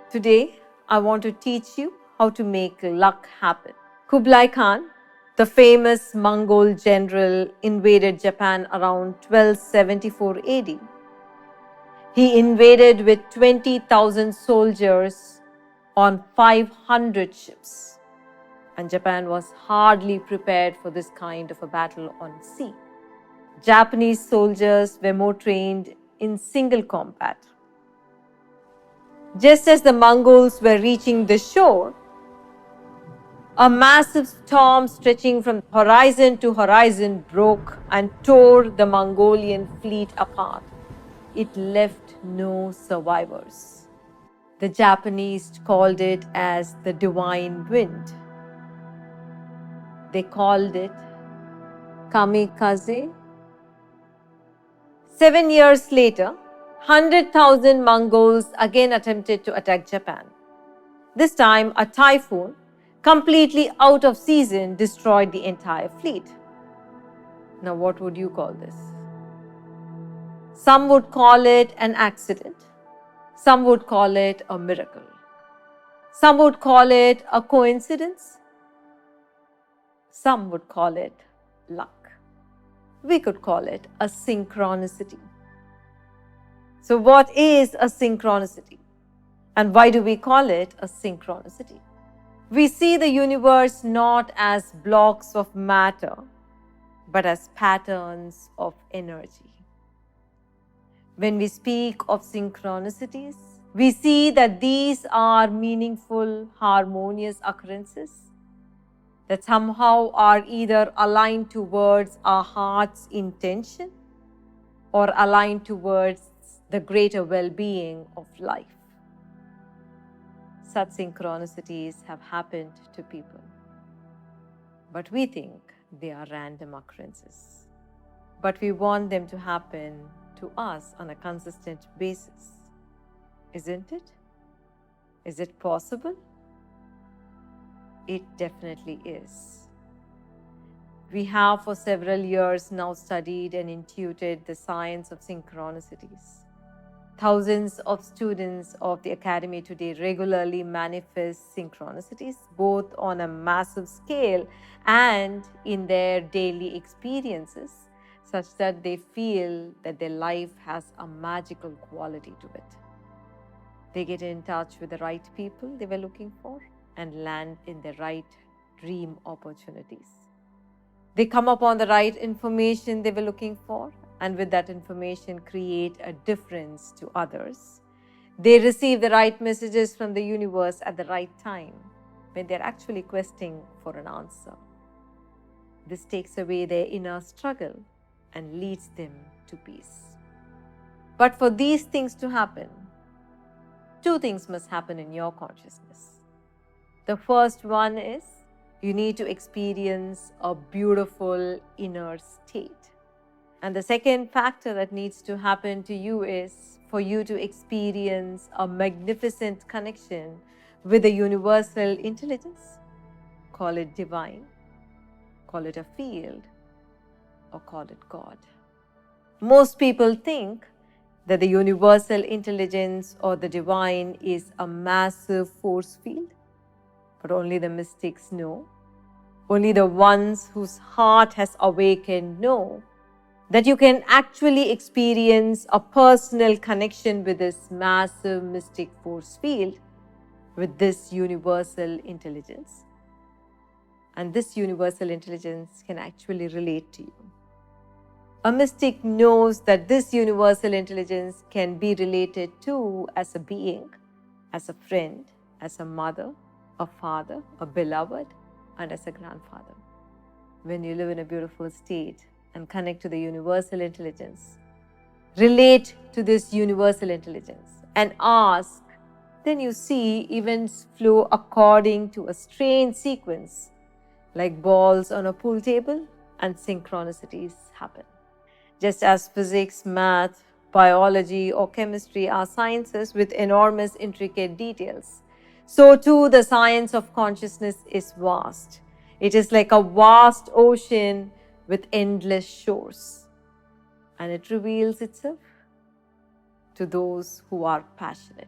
Today, I want to teach you how to make luck happen. Kublai Khan, the famous Mongol general, invaded Japan around 1274 AD. He invaded with 20,000 soldiers on 500 ships, and Japan was hardly prepared for this kind of a battle on sea. Japanese soldiers were more trained in single combat. Just as the Mongols were reaching the shore, a massive storm stretching from horizon to horizon broke and tore the Mongolian fleet apart. It left no survivors. The Japanese called it as the divine wind. They called it kamikaze. 7 years later, 100,000 Mongols again attempted to attack Japan. This time, a typhoon, completely out of season, destroyed the entire fleet. Now, what would you call this? Some would call it an accident. Some would call it a miracle. Some would call it a coincidence. Some would call it luck. We could call it a synchronicity. So what is a synchronicity? And why do we call it a synchronicity? We see the universe not as blocks of matter, but as patterns of energy. When we speak of synchronicities, we see that these are meaningful, harmonious occurrences that somehow are either aligned towards our heart's intention or aligned towards the greater well-being of life. Such synchronicities have happened to people, but we think they are random occurrences. But we want them to happen to us on a consistent basis. Isn't it? Is it possible? It definitely is. We have for several years now studied and intuited the science of synchronicities. Thousands of students of the Academy today regularly manifest synchronicities, both on a massive scale and in their daily experiences, such that they feel that their life has a magical quality to it. They get in touch with the right people they were looking for and land in the right dream opportunities. They come upon the right information they were looking for, and with that information create a difference to others. They receive the right messages from the universe at the right time when they're actually questing for an answer. This takes away their inner struggle and leads them to peace. But for these things to happen, two things must happen in your consciousness. The first one is you need to experience a beautiful inner state. And the second factor that needs to happen to you is for you to experience a magnificent connection with the universal intelligence. Call it divine, call it a field, or call it God. Most people think that the universal intelligence or the divine is a massive force field, but only the mystics know, only the ones whose heart has awakened know that you can actually experience a personal connection with this massive mystic force field, with this universal intelligence. And this universal intelligence can actually relate to you. A mystic knows that this universal intelligence can be related to as a being, as a friend, as a mother, a father, a beloved, and as a grandfather. When you live in a beautiful state and connect to the universal intelligence, relate to this universal intelligence and ask, then you see events flow according to a strange sequence, like balls on a pool table, and synchronicities happen. Just as physics, math, biology, or chemistry are sciences with enormous intricate details, so too the science of consciousness is vast. It is like a vast ocean with endless shores, and it reveals itself to those who are passionate.